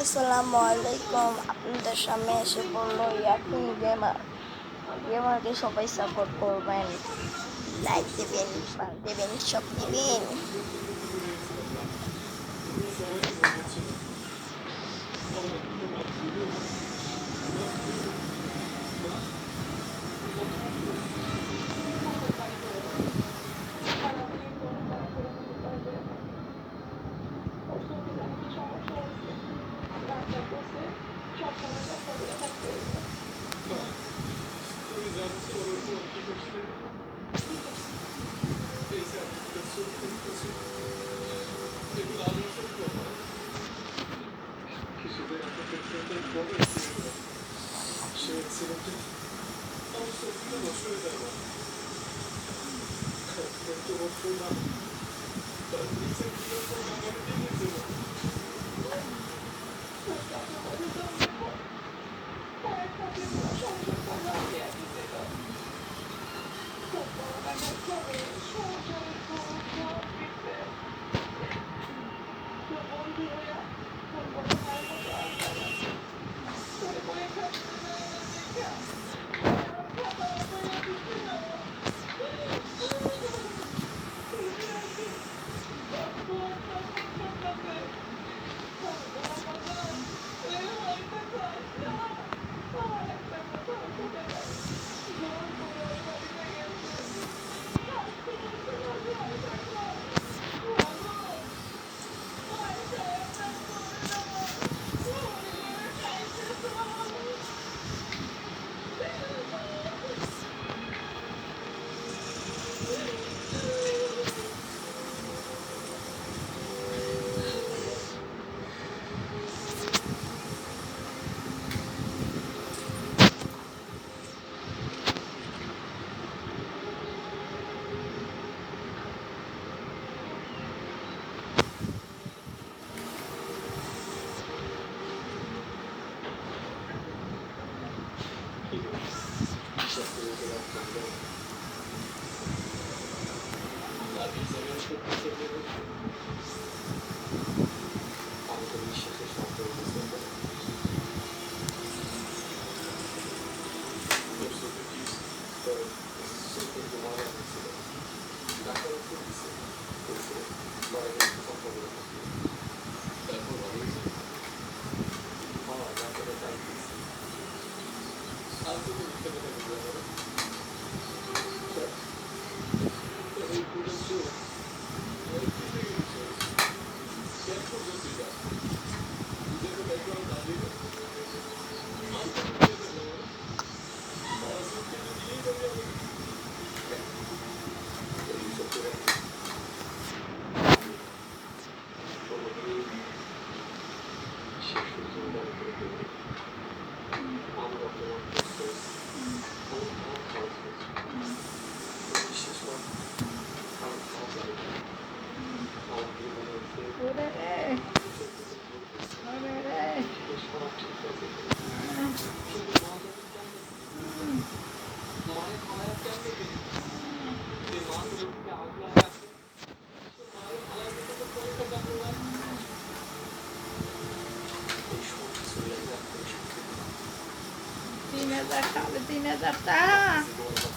আসসালামু আলাইকুম। আপনাদের সামনে এসে বললো ইয়াকিন গেমার। গেমারকে সবাই সাপোর্ট করবেন, লাইক দেবেন, দেবেন, সব দিবেন।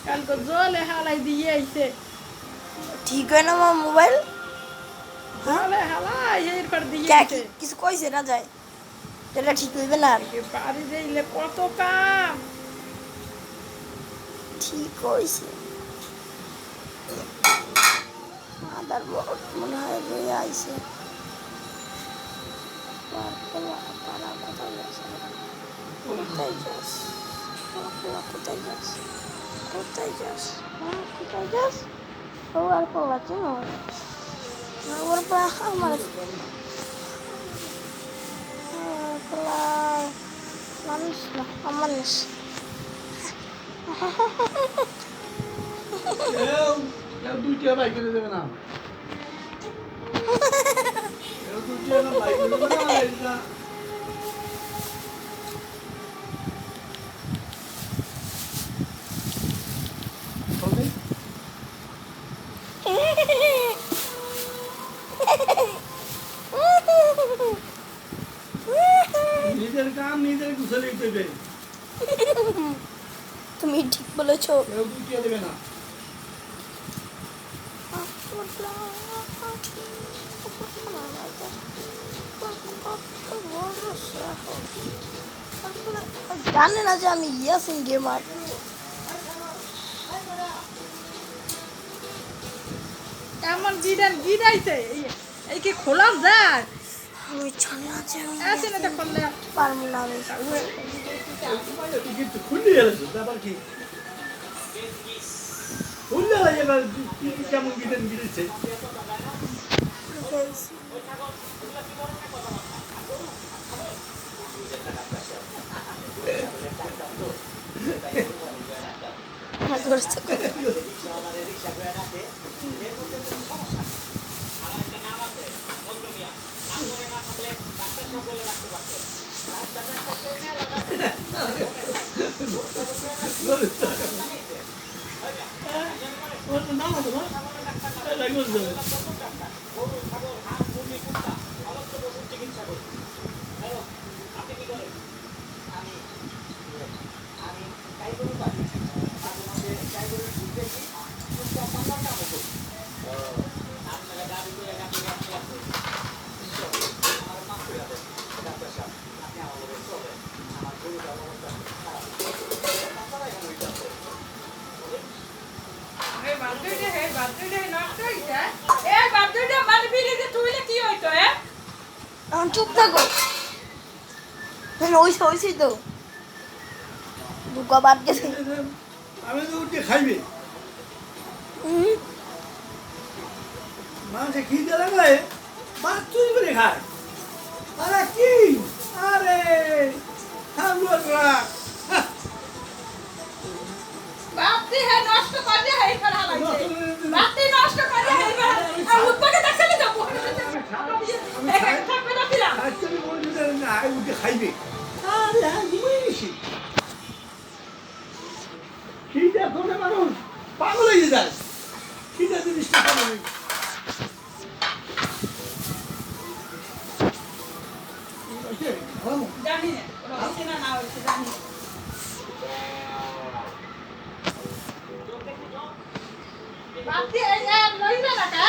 কালকে জলে হালাই দিয়ে আইছে ঠিক হয় না আমার মোবাইল? জলে হালাই এরপর দিয়ে কিছু কইছে না যায়, এটা ঠিক হইবে না। আর বাড়ি যাইলে কত কাম। ঠিক হয়েছে, আদার বট মনে হয় রয়ে আইছে। তারা কোথায় যাচ্ছে? কোথায় যাস? কোথায় যাস? কোথায় যাস? কোথায় যাস? ও আর পাওয়াচ্ছে না, ওর পা আমার মানুষ না মানুষ। দুইটা বাইক দেবে না, দুইটা বাইক দেবে না। দেবে তুমি ঠিক বলেছো। কেউ 2 টিয়া দেবে না জানে না যে আমি ইয়াসিন গেমার। এমন গিরাইছে এই কি খোলা যায় আমি জানি না যে আমি আছে না এটা করলে পারবো না আমি। তুই কিন্তু খুললি গেছিস ব্যাপার কি খুললে এবার কেমন গিরেন গিরেছে এই বার্থডে নষ্ট হইছে এই বার্থডে মানে বিরিতে তুইলে কি হইতো এখন চুপ থাকো। ওইসই তো দুকা বাদ গেছে। আমি তো উঠে খাইবে হুম, মানুষে খিদে লাগলে মাছ চুরি করে খায় আরে কি আরে বাতি হে নষ্ট করে হে ফেলা লাগছে বাতি নষ্ট করে হে ফেলা আর উৎপাকে দেখলে যাব এখানে থাকবে না ফিরা আজকে আমি বলছি না উঠে খাইবে আরে হ্যাঁ ঘুমিয়ে গেছি খিদে করে মানুষ পাগল হয়ে যায় খিদে জিনিসটা পাগল হয়ে জানি না হইছে না হইছে জানি বাতি এই লইবে না কা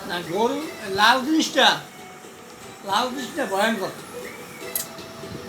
না গরু লাল জিনিসটা ভয়ঙ্কর